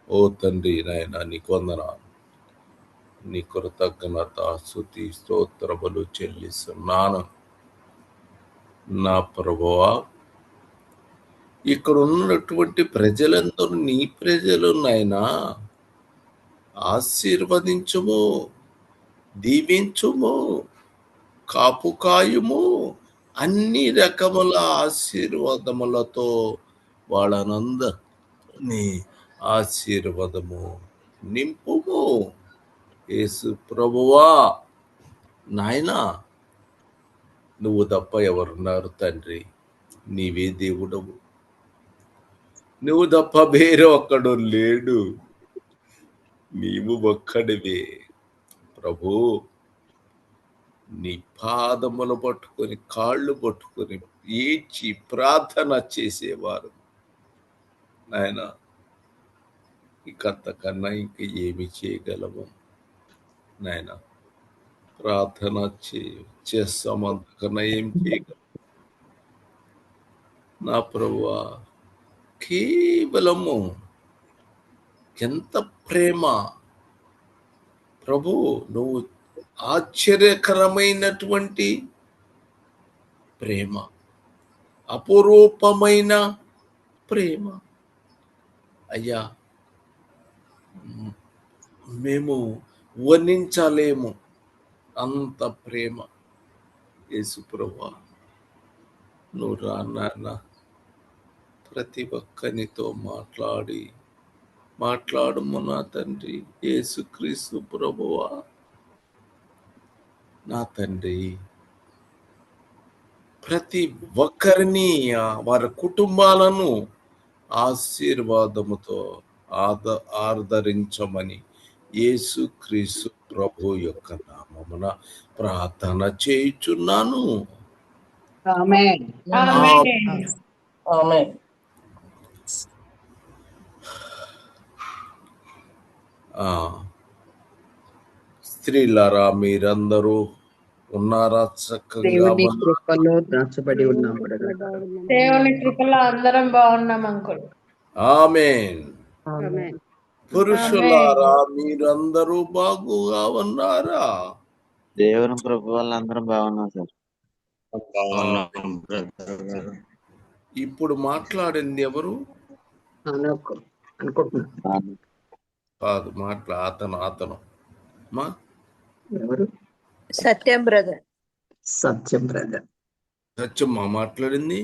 ఓ తండ్రి నాయన, నీకు వందనాలు, నీ కృతజ్ఞత స్తుతి స్తోత్రములు చెల్లిస్తున్నాను నా ప్రభువా. ఇక్కడ ఉన్నటువంటి ప్రజలందరూ నీ ప్రజలు నాయనా. ఆశీర్వదించుము, దీవించుము, కాపు కాయుము, అన్ని రకముల ఆశీర్వాదములతో వాళ్ళనందరినీ ఆశీర్వాదము నింపుము యేసు ప్రభువా. నాయనా, నువ్వు తప్ప ఎవరున్నారు తండ్రి? నీవే దేవుడవు, నువ్వు తప్ప వేరే ఒక్కడు లేడు, నీవు ఒక్కడివే ప్రభు. నీ పాదములు పట్టుకొని, కాళ్ళు పట్టుకొని ఏడ్చి ప్రార్థన చేసేవారు నాయన. ఇంకంతకన్నా ఇంక ఏమి చేయగలము నాయన? ప్రార్థన చేస్తాం, అంతకన్నా ఏం చేయగలము నా ప్రభువా. కేవలము ఎంత ప్రేమ ప్రభు! నువ్వు ఆశ్చర్యకరమైనటువంటి ప్రేమ, అపురూపమైన ప్రేమ అయ్యా. మేము వర్ణించలేము అంత ప్రేమ యేసు ప్రభువా. నువ్వు రా నాన్న, ప్రతి ఒక్కరితో మాట్లాడుము నా తండ్రి. యేసుక్రీస్తు ప్రభువా నా తండ్రి, ప్రతి ఒక్కరిని వారి కుటుంబాలను ఆశీర్వాదముతో ఆదరించమని యేసుక్రీస్తు ప్రభు యొక్క నామమున ప్రార్థన చేయుచున్నాను. ఆమేన్. ఆమేన్. స్త్రీలారా, మీరందరూ ఉన్నారా? చక్కగా దేవుని కృపలో దాచబడి ఉన్నాం. దేవుని కృపలో అందరం బాగున్నాం అంకుల్. ఆమేన్. పురుషులారా, మీరందరూ బాగుగా ఉన్నారా? దేవుని కృప వల్ల అందరం బాగున్నాం సార్. ఇప్పుడు మాట్లాడింది ఎవరు? అనుకుంటున్నాను కాదు, అతను మా ఎవరు? సత్యం బ్రదర్. సత్యం బ్రదర్. సత్యమ్మా మాట్లాడింది?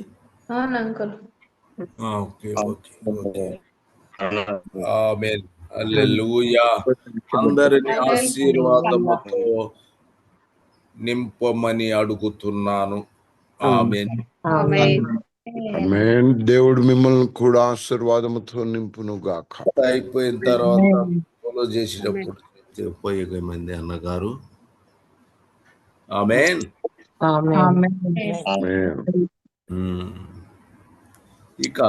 అవును uncle. Okay okay okay. Amen. Hallelujah. అందరిని ఆశీర్వాదముతో నింపమని అడుగుతున్నాను. ఆమేన్. ఆమేన్. దేవుడు మిమ్మల్ని కూడా ఆశీర్వాదముతో నింపును గాక. అయిపోయిన తర్వాత ఫాలో చేసినప్పుడు ఉపయోగమైంది అన్నగారు. ఆమేన్. ఇక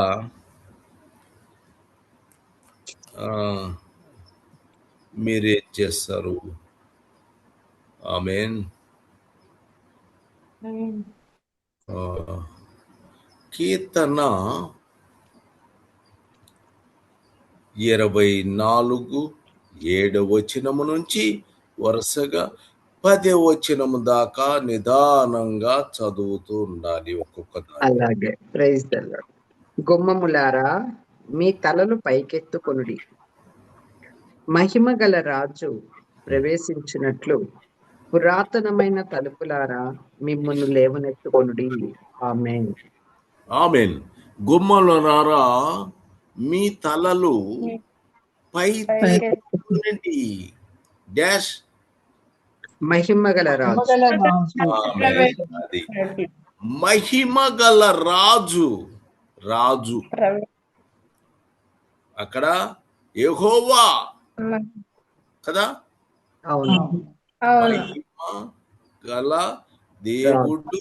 మీరేం చేస్తారు? ఆమేన్. కీర్తన 24:7 నుంచి వరుసగా 10 దాకా నిదానంగా చదువుతూ ఉండాలి ఒక్కొక్క. అలాగే. Praise the lord. గుమ్మములారా, మీ తలలు పైకెత్తుకొనుడి, మహిమ గల రాజు ప్రవేశించినట్లు పురాతనమైన తలుపులారా, మిమ్మును లేవనెత్తుకొనుడి. ఆమేన్. ఆమేన్. గుమ్మములారా, మీ తలలు పైకెత్తుకొనుడి. డాష్ మహిమ గల రాజు. మహిమ గల రాజు. రాజు అక్కడ యెహోవా కదా? అవును. మహిమ గల దేవుడు.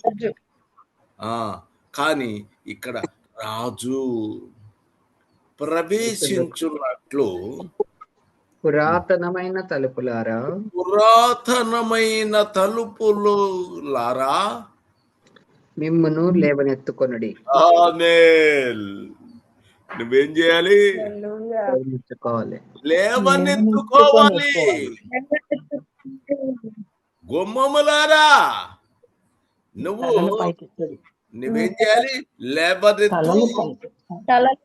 కానీ ఇక్కడ రాజు ప్రవేశించున్నట్లు పురాతనమైన తలుపులారా, మిమ్మును లేవనెత్తుకొనుడి. ఆమేన్. నువ్వేం చేయాలి? హల్లెలూయా. ఎత్తుకోవాలి. లేవనెత్తుకోవాలి. గుమ్మములారా నువ్వు నువ్వేం చేయాలి? లేవనెత్తు. తలలు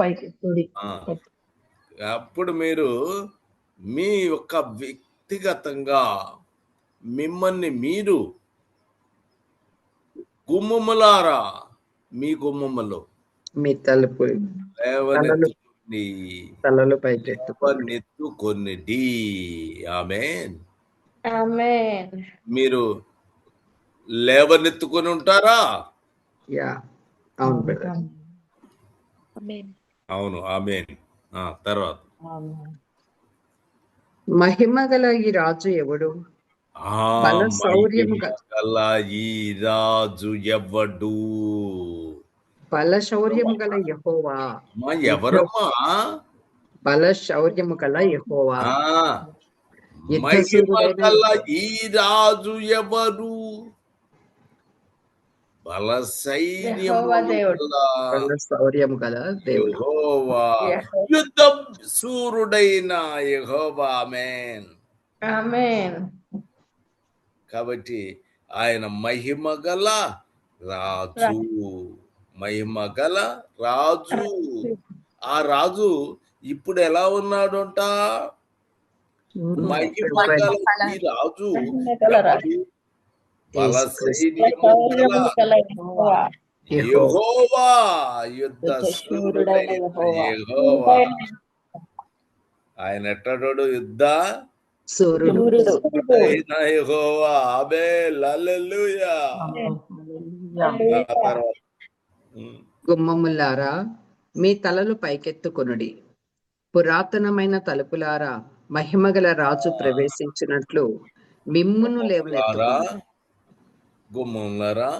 పైకెత్తుకోవాలి. ఆ, అప్పుడు మీరు మీ యొక్క వ్యక్తిగతంగా మిమ్మల్ని మీరు గుమ్మములారా మీ గుమ్మములు మీ తలుపు లేవనెత్తుకుని తలలు పైకెత్తుకోండి. లేవనెత్తుకొనిడి. ఆమేన్. ఆమేన్. మీరు లేవనెత్తుకొని ఉంటారా? యా, అవును బ్రదర్. అవును, ఆమేన్. తర్వాత మహిమ గల ఈ రాజు ఎవడు? బల శౌర్యము గల ఈ రాజు ఎవడు? బల శౌర్యము గల యెహోవా. ఎవరమ్మా? బల శౌర్యము గల యెహోవా. మహిమ గల ఈ రాజు ఎవరు? బల సైన్యము బల శౌర్యము గల దేవుడు యెహోవా, యుద్ధ సూరుడైన యెహోవా. ఆమేన్. ఆమేన్. కాబట్టి ఆయన మహిమ గల రాజు. మహిమ గల రాజు. ఆ రాజు ఇప్పుడు ఎలా ఉన్నాడంట? మహిమ గల ఈ రాజు ఎవడు? బల సైన్యము గల యెహోవా, యుద్ధ శూరుడైన యెహోవా. ఆయన ఎట్టడోడు? యుద్ధ సూర్యుడు అయిన యెహోవా. ఆమేన్. హల్లెలూయా. తర్వాత గుమ్మములారా మీ తలలు పైకెత్తుకొనుడి. పురాతనమైన తలుపులారా మహిమగల రాజు ప్రవేశించినట్లు మిమ్మును లేవనెత్తుకొనుడి. గుమ్మములారా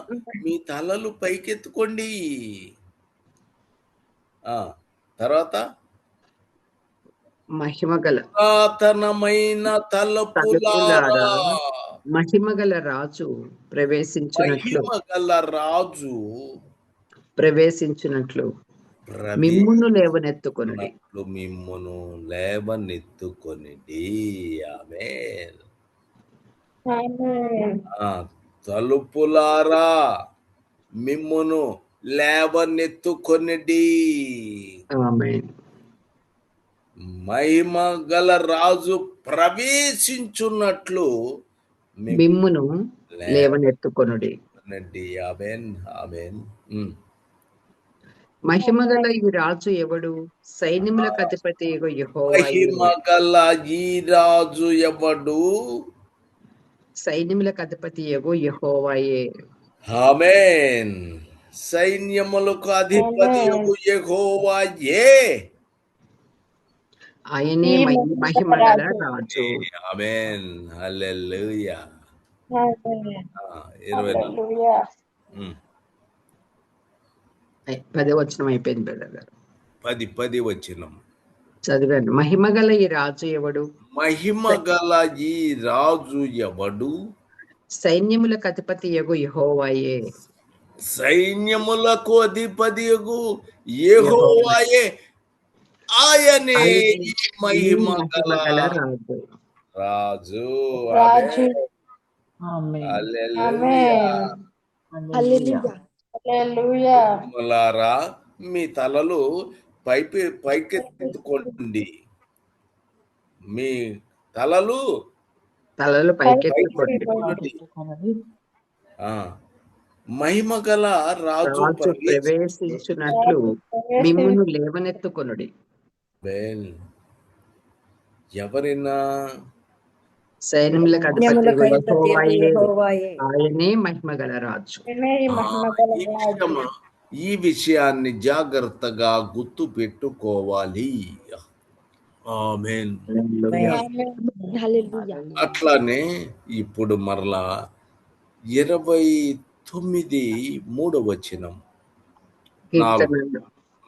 మీ తలలు పైకెత్తుకోండి. తర్వాత మహిమగల పురాతనమైన తలుపులారా మహిమగల రాజు ప్రవేశించినట్లు మిమ్మును లేవనెత్తుకొనుడి. మిమ్మును లేవనెత్తుకొనిడి. ఆమేన్. తలుపులారా మిమ్మును లేవనెత్తుకొనిడి. ఆమేన్. మహిమ గల రాజు ప్రవేశించున్నట్లు మిమ్మును లేవనెత్తుకొనుడి. ఆమేన్. ఆమేన్. మహిమ గల ఈ రాజు ఎవడు? సైన్యములకు అధిపతి యెహోవా. మహిమ గల ఈ రాజు ఎవడు? సైన్యములకు అధిపతి యెహోవాయే. ఆమేన్. సైన్యములకు అధిపతి యెహోవాయే. ఆయనే మహిమ గల రాజు. ఆమేన్. హల్లెలూయా. 10వ వచనం అయిపోయింది బ్రదర్ గారు. 10 వచనం చదివాను. మహిమ గల ఈ రాజు ఎవడు? మహిమ గల ఈ రాజు ఎవడు? సైన్యములకు అధిపతి యెహోవాయే. సైన్యములకు అధిపతి యెహోవాయే. ఆయనే మహిమ గల రాజు. హల్లెలూయా. మీ తలలు పైకెత్తుకోండి. మీ తలలు పైకెత్తుకోండి. మహిమ గల రాజు ప్రవేశించినట్లు మిమ్మును లేవనెత్తుకొనుడి. ఎవరైనా సైన్యములకు అధిపతి యెహోవాయే. ఆయనే మహిమ గల రాజు. ఈ విషయాన్ని జాగ్రత్తగా గుర్తు పెట్టుకోవాలి. ఆమేన్. అట్లానే ఇప్పుడు మరలా 29 వచనం.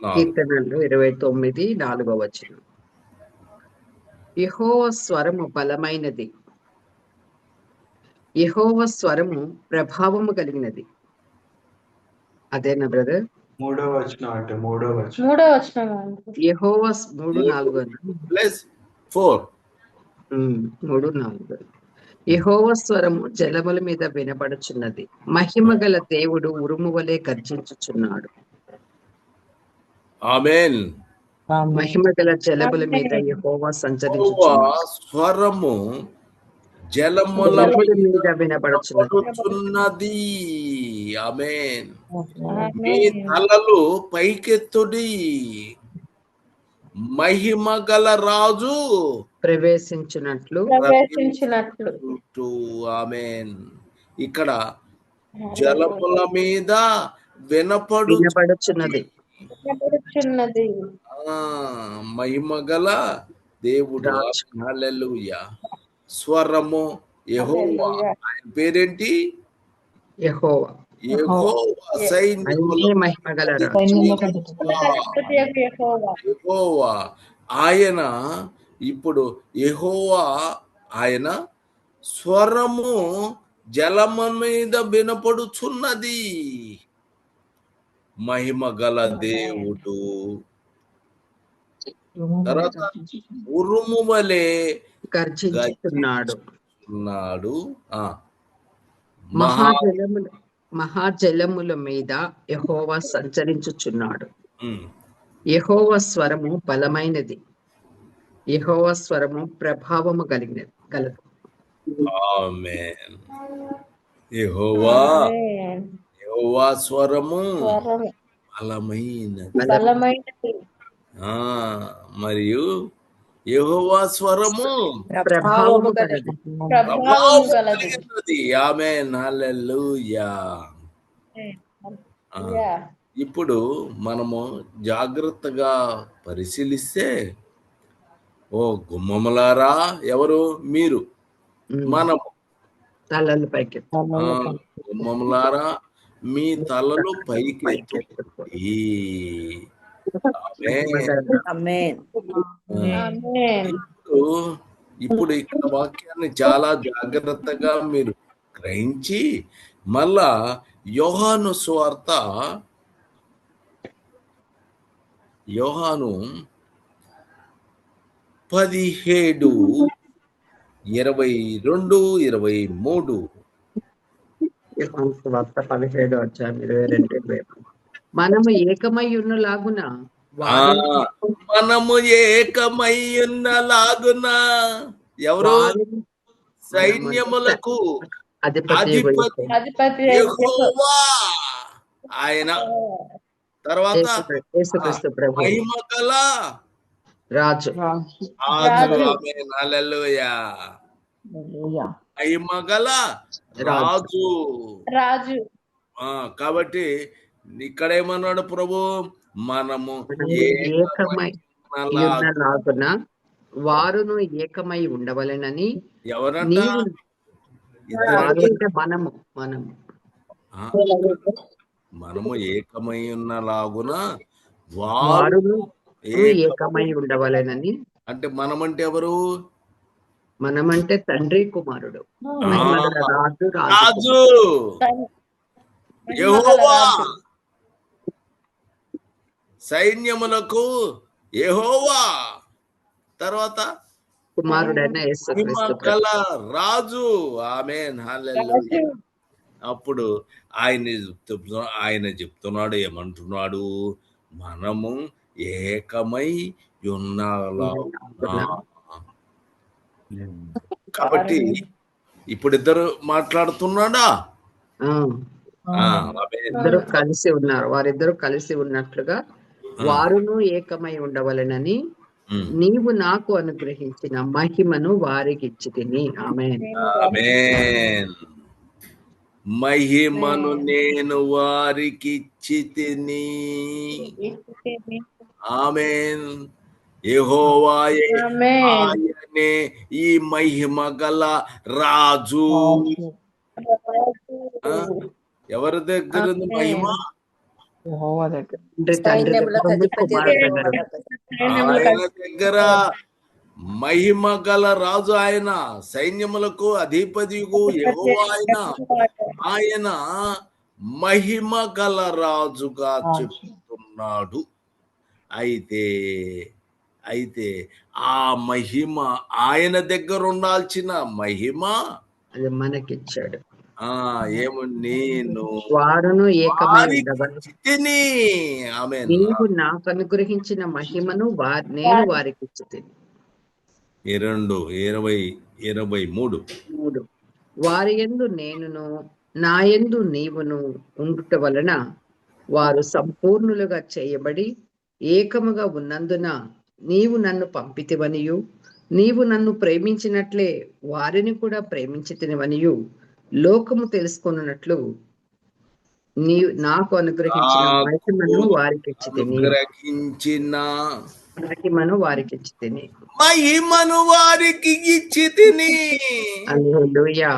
కీర్తనలు 29:4 వచనం. యెహోవా స్వరము బలమైనది, యెహోవా స్వరము ప్రభావము కలిగినది. అదేనా బ్రదర్? మూడో వచనం అంటే మూడో వచనం. మూడో వచనం అండి. యెహోవా 3:4 ప్లస్ 4. 3:4 యెహోవా స్వరము జలముల మీద వినపడుచున్నది, మహిమ గల దేవుడు ఉరుము వలె గర్జించుచున్నాడు. ఆమేన్. మహిమ గల జలముల మీద ఆమేన్. యెహోవా యెహోవా సంచరించుచున్నాడు, స్వరము జలముల జలముల మీద మీద వినపడుచున్నది. వినపడుచున్నది. ఆమేన్. మీ ఆమేన్. తలలు పైకెత్తుడి, మహిమ గల రాజు ప్రవేశించినట్లు ప్రవేశించినట్లు. ఆమేన్. ఇక్కడ జలముల మీద వినపడుచున్నది. వినపడుచున్నది. మహిమ గల దేవుడు. రాజు. హల్లెలూయా. స్వరము యెహోవా. ఆయన పేరేంటి? యెహోవా యెహోవా. సైన్యముల ఆయనే మహిమ గల రాజు. అధిపతి యొక్క యెహోవా. యెహోవా ఆయన. ఇప్పుడు యెహోవా ఆయన స్వరము జలమ మీద వినపడుచున్నది, మహిమ గల దేవుడు. తర్వాత ఉరుము వలె గర్జించుచున్నాడు. గర్జించుచున్నాడు. మహాజలముల మీద యెహోవా సంచరించుచున్నాడు. ఉమ్. యెహోవా స్వరము బలమైనది, యెహోవా స్వరము ప్రభావము గలదు. ఆమేన్. యెహోవా ఆమేన్. యెహోవా స్వరము స్వరము బలమైనది. బలమైనది. మరియు యెహోవా స్వరము ప్రభావము గలదు. ప్రభావము గలది. కలిగినది. ఆమేన్. హల్లెలూయా. యా. ఇప్పుడు మనము జాగ్రత్తగా పరిశీలిస్తే, ఓ గుమ్మములారా, ఎవరు? మీరు, మనము. తలలు పైకి గుమ్మములారా, మీ తలలు పైకెత్తుడి. ఆమేన్. ఇప్పుడు ఇక్కడ వాక్యాన్ని చాలా జాగ్రత్తగా మీరు గ్రహించి, మళ్ళా యోహాను సువార్త, యోహాను 17:22-23. వార్త 17:22. మనము ఏకమై ఉన్నలాగున మనము ఏకమై ఉన్నలాగున ఎవరు? సైన్యములకు అధిపతి యెహోవా ఆయన. తర్వాత యేసుక్రీస్తు ప్రభు మహిమ గల రాజు. ఆమేన్. హల్లెలూయా. మహిమ గల రాజు. కాబట్టి ఇక్కడ ఏమన్నాడు ప్రభు? మనము ఏకమై ఉన్నలాగున వారును ఏకమై ఉండవలెనని. ఎవరంట? మనము ఏకమై ఉన్నలాగున వారును ఏకమై ఉండవలెనని. అంటే మనమంటే ఎవరు? మనమంటే తండ్రి కుమారుడు రాజు యెహోవా. సైన్యములకు యెహోవా. తర్వాత కుమారుడైన యేసుక్రీస్తు గల రాజు. ఆమేన్. హల్లెలూయా. అప్పుడు ఆయన చెప్తున్నాడు, ఏమంటున్నాడు? మనము ఏకమై ఉన్నాలాగున. కాబట్టి ఇప్పుడు ఇద్దరు మాట్లాడుతున్నాడా? ఇద్దరు కలిసి ఉన్నారు. వారిద్దరు కలిసి ఉన్నట్లుగా వారును ఏకమై ఉండవలెనని నీవు నాకు అనుగ్రహించిన మహిమను వారికి ఇచ్చితిని. ఆమేన్. ఆమేన్. మహిమను నేను వారికి ఇచ్చితిని. ఆమేన్. యెహోవాయే ఆయనే ఈ మహిమ గల రాజు. ఎవరి దగ్గర ఉంది మహిమ? ఆయన దగ్గర మహిమ గల రాజు ఆయన. సైన్యములకు అధిపతియు యెహోవా ఆయన. ఆయన మహిమ గల రాజుగా చెప్తున్నాడు. అయితే అయితే ఆ మహిమ, ఆయన దగ్గర ఉండాల్సిన మహిమ అది మనకిచ్చాడు. నేను వారును ఏకమై ఉండవలెను. వారికిచ్చితిని. ఆమేన్. నీవు నాకు అనుగ్రహించిన మహిమను నేను వారికి ఇచ్చితిని. 2:23 వారి యందు నేనును నా యందు నీవును ఉండుట వలన వారు సంపూర్ణులుగా చేయబడి ఏకముగా ఉన్నందున నీవు నన్ను పంపితివనియు నీవు నన్ను ప్రేమించినట్లే వారిని కూడా ప్రేమించితివనియు లోకము తెలుసుకొనున్నట్లు నీవు నాకు అనుగ్రహించిన మహిమను వారికి ఇచ్చితిని. మహిమను వారికి ఇచ్చితిని. మహిమను వారికి ఇచ్చితిని. హల్లెలూయా.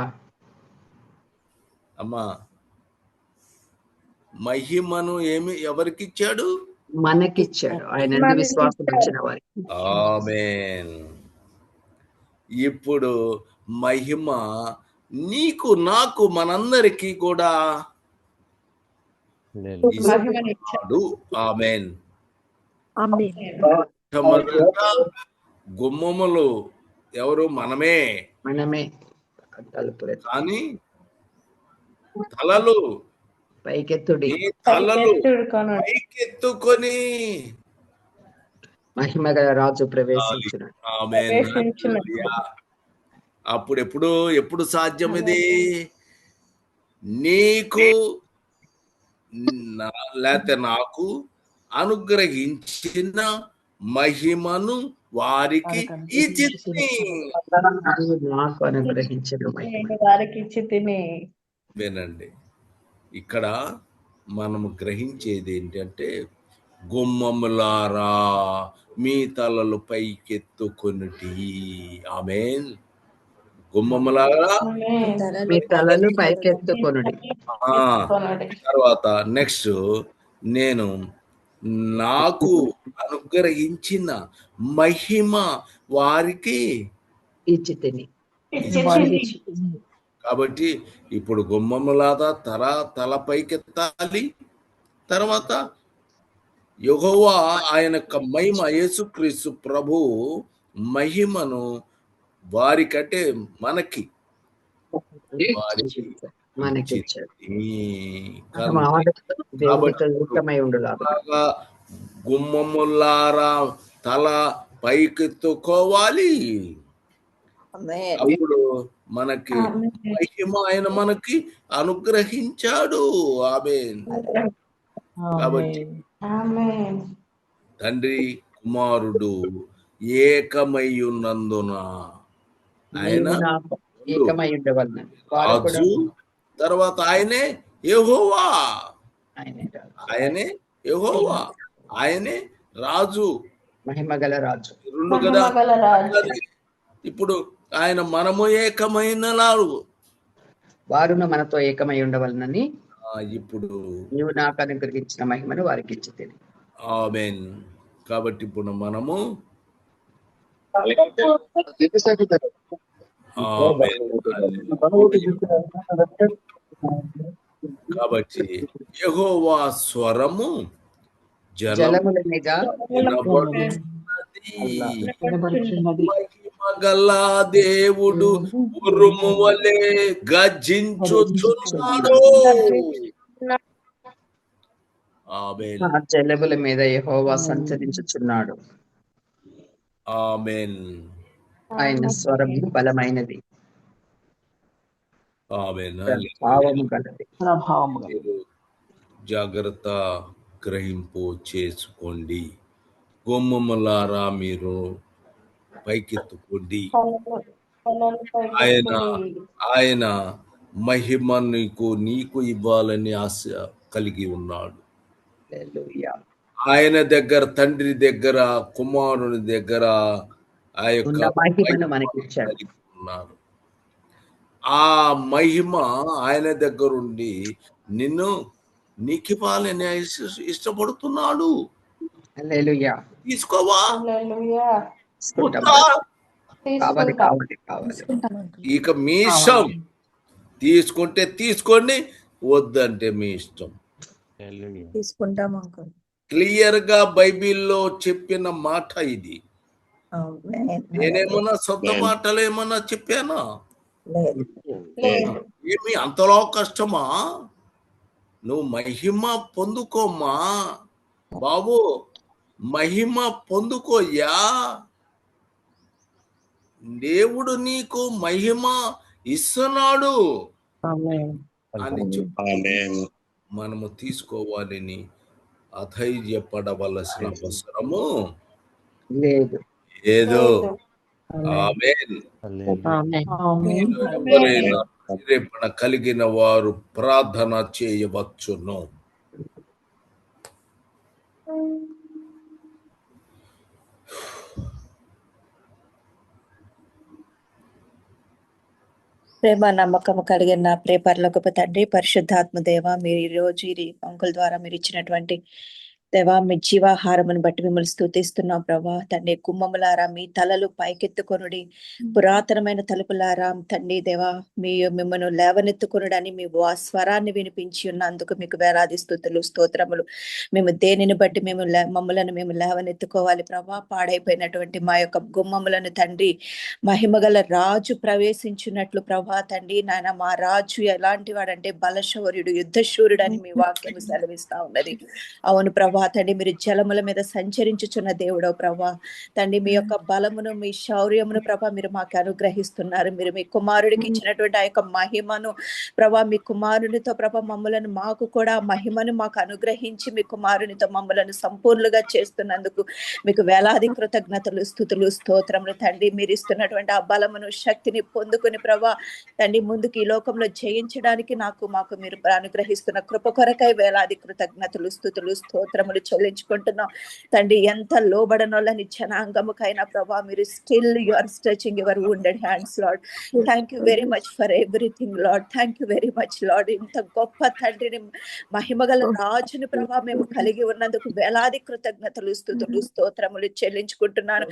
అమ్మా, మహిమను ఎవరికి ఇచ్చాడు? మనకిచ్చాడు. ఆయన యందు విశ్వాసం ఉంచిన వారికి. ఆమేన్. ఇప్పుడు మహిమ నీకు, నాకు, మనందరికీ కూడా ఇస్తాడు. ఆమేన్. మొట్టమొదట గుమ్మములు ఎవరు? మనమే. కానీ తలలు పైకెత్తుడి. తలలు పైకెత్తుకొని మహిమ గల రాజు ప్రవేశించిన. ఎప్పుడు సాధ్యం ఇది? నీకు లేకపోతే నాకు అనుగ్రహించిన మహిమను వారికి ఇచ్చితిని. నాకు అనుగ్రహించిన వారికి ఇచ్చితిని. వినండి, ఇక్కడ మనము గ్రహించేది ఏంటంటే, గుమ్మములారా మీ తలలు పైకెత్తుకొనుటి. ఆమేన్. గుమ్మములారా మీ తలలు పైకెత్తుకొనుడి. తర్వాత నెక్స్ట్, నేను నాకు అనుగ్రహించిన మహిమ వారికి ఇచ్చితిని. కాబట్టి ఇప్పుడు గుమ్మములాగా తల పైకెత్తాలి. తర్వాత యెహోవా ఆయన యొక్క మహిమ, యేసుక్రీస్తు ప్రభు మహిమను వారికంటే మనకి గుమ్మములారా తల పైకెత్తుకోవాలి. అప్పుడు మనకి మహిమ ఆయన మనకి అనుగ్రహించాడు. ఆమేన్. కాబట్టి తండ్రి కుమారుడు ఏకమై ఉన్నందున ఆయన రాజు, తర్వాత ఆయనే యెహోవా. ఆయనే రాజు, మహిమగల రాజు. రెండు కదా. ఇప్పుడు ఆయన మనము ఏకమైన వారును మనతో ఏకమై ఉండవలనని ఇప్పుడు నీవు నాకు అనుగ్రహించిన మహిమను వారికి ఇచ్చితిని. ఆమేన్. కాబట్టి ఇప్పుడు మనము కాబట్టి యెహోవా స్వరము జలముల మీద మహిమగల దేవుడు ఉరుము వలె గర్జించుచున్నాడు. ఆమేన్. జలముల మీద యెహోవా సంచరించుచున్నాడు. ఆమేన్. ఆయన స్వరం బలమైనది. ఆమేన్. జాగ్రత్త గ్రహింపు చేసుకోండి. గుమ్మములారా మీరు పైకెత్తుకోండి. ఆయన మహిమ నీకు ఇవ్వాలని ఆశ కలిగి ఉన్నాడు. ఆయన దగ్గర, తండ్రి దగ్గర, కుమారుని దగ్గర ఆ యొక్క మహిమను మనకిచ్చాడు. ఆ మహిమ ఆయన దగ్గరుండి నీకు ఇవ్వాలని ఇష్టపడుతున్నాడు. తీసుకోవా? ఇక మీ ఇష్టం. తీసుకుంటే తీసుకోండి, వద్దంటే మీ ఇష్టం. తీసుకుంటాం అంకుల్. క్లియర్ గా బైబిల్లో చెప్పిన మాట ఇది. నేనేమన్నా సొంత మాటలు ఏమన్నా చెప్పానా? ఏమి అంతలో కష్టమా? నువ్వు మహిమ పొందుకోమ్మా బాబు, మహిమ పొందుకోయ్యా. దేవుడు నీకు మహిమ ఇస్తున్నాడు అని చెప్పి మనము తీసుకోవాలని అధైర్యపడవలసిన అవసరము లేదు. ఏదో. ఆమేన్. ఎవరైనా ప్రేరేపణ కలిగిన వారు ప్రార్థన చేయవచ్చును. ప్రేమ నమ్మకము కలిగిన ప్రేపర్లకు తండ్రి, పరిశుద్ధాత్మ దేవ, మీరు ఈ రోజు ఈ అంకుల్ ద్వారా మీరు ఇచ్చినటువంటి దేవా మీ జీవాహారమును బట్టి మిమ్మల్ని స్తుతిస్తున్నాం ప్రభా. తండ్రి కుమ్మములారా మీ తలలు పైకెత్తుకొనుడి, పురాతనమైన తలుపులారా తండ్రి దేవా మిమ్మల్ని లేవనెత్తుకొనుడని మీ స్వరాన్ని వినిపించి ఉన్నందుకు మీకు వేలాది స్తుతులు స్తోత్రములు. మేము దేనిని బట్టి మమ్మలను మేము లేవనెత్తుకోవాలి ప్రభా. పాడైపోయినటువంటి మా యొక్క గుమ్మములను తండ్రి మహిమగల రాజు ప్రవేశించినట్లు ప్రభా తండ్రి నాయన, మా రాజు ఎలాంటి వాడంటే బలశౌర్యుడు, యుద్ధశూరుడు అని మీ వాక్యం సెలవిస్తా ఉన్నది. అవును ప్రభా తండ్రి, మీరు జలముల మీద సంచరించుచున్న దేవుడో ప్రభా తండ్రి, మీ యొక్క బలమును మీ శౌర్యమును ప్రభా మీరు మాకు అనుగ్రహిస్తున్నారు. మీరు మీ కుమారుడికి ఇచ్చినటువంటి ఆ యొక్క మహిమను ప్రభా, మీ కుమారునితో ప్రభా మమ్మలను మాకు కూడా మహిమను మాకు అనుగ్రహించి మీ కుమారునితో మమ్మలను సంపూర్ణంగా చేస్తున్నందుకు మీకు వేలాది కృతజ్ఞతలు స్తుతులు స్తోత్రములు తండ్రి. మీరు ఇస్తున్నటువంటి ఆ బలమును శక్తిని పొందుకుని ప్రభా తండ్రి ముందుకు ఈ లోకంలో జయించడానికి మాకు మీరు అనుగ్రహిస్తున్న కృప కొరకై వేలాది కృతజ్ఞతలు స్తుతులు స్తోత్రములు చెల్లించుకుంటున్నాం తండ్రి. ఎంత లోబడనోళ్ళని జనాంగముకైనా ప్రభా మీరు still you are stretching your wounded hands lord. Thank you very much for everything lord. Thank you very much lord. ఇంత గొప్ప తండ్రిని మహిమగల రాజుని ప్రభా మేము కలిగి ఉన్నందుకు వేలాది కృతజ్ఞతలు స్తుతులు స్తోత్రములు చెల్లించుకుంటున్నాను.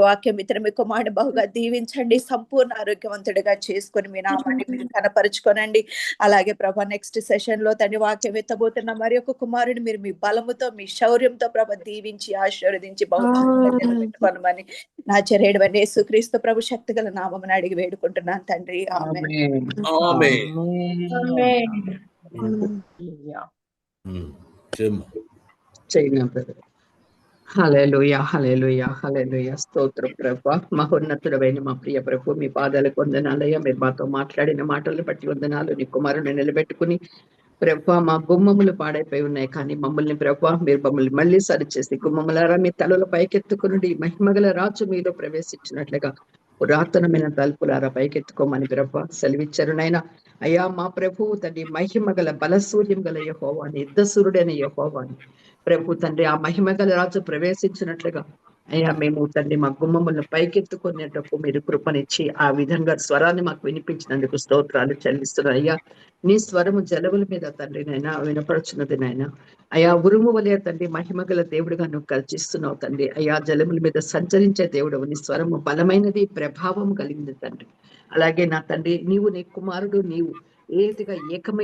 వాక్యం ఇతర మీ కుమారుని బహుగా దీవించండి, సంపూర్ణ ఆరోగ్యవంతుడిగా చేసుకొని మీ నామాన్ని మీరు కనపరుచుకోనండి. అలాగే ప్రభా నెక్స్ట్ సెషన్ లో తండ్రి వాక్యం ఎత్తబోతున్న మరి ఒక కుమారుని మీరు మీ బలముతో మీ శౌర్యంతో ప్రభ దీవించి ఆశీర్వదించి బహుమని నా చెరేడువని యేసుక్రీస్తు ప్రభు శక్తి గల నామమున అడిగి వేడుకుంటున్నాను తండ్రి. ఆమేన్. హల్లెలూయా హల్లెలూయా హల్లెలూయా. స్తోత్రం ప్రభా. మహోన్నతుడైన మా ప్రియ ప్రభు, మీ పాదాలకు వందనాలయ్యా. మీరు మాతో మాట్లాడిన మాటలను బట్టి వందనాలు. నీ కుమారుని నిలబెట్టుకుని ప్రభా మా గుమ్మములు పాడైపోయి ఉన్నాయి, కానీ మమ్మల్ని ప్రభా మీరు మమ్మల్ని మళ్ళీ సరిచేసి గుమ్మములారా మీ తలల పైకెత్తుకుని మహిమగల రాజు మీలో ప్రవేశించినట్లుగా పురాతనమైన తలుపులారా పైకెత్తుకోమని ప్రభా సెలవిచ్చారు నాయన. అయ్యా మా ప్రభు తండ్రి మహిమగల బలసూర్యం గల యెహోవాని, యుద్ధసూరుడైన యెహోవాని ప్రభు తండ్రి ఆ మహిమగల రాజు ప్రవేశించినట్లుగా అయ్యా మేము తండ్రి మా గుమ్మములను పైకెత్తుకునేటప్పుడు మీరు కృపనిచ్చి ఆ విధంగా స్వరాన్ని మాకు వినిపించినందుకు స్తోత్రాలు చెల్లిస్తున్నాను. అయ్యా నీ స్వరము జలముల మీద తండ్రి నైనా వినపడుచున్నది నాయన. అయ్యా ఉరుము వలె తండ్రి మహిమగల దేవుడుగా నువ్వు గర్జిస్తున్నావు తండ్రి. అయ్యా జలముల మీద సంచరించే దేవుడు, నీ స్వరము బలమైనది, ప్రభావం కలిగింది తండ్రి. అలాగే నా తండ్రి నీవు నీ కుమారుడు నీవు ఏ రీతిగా ఏకమై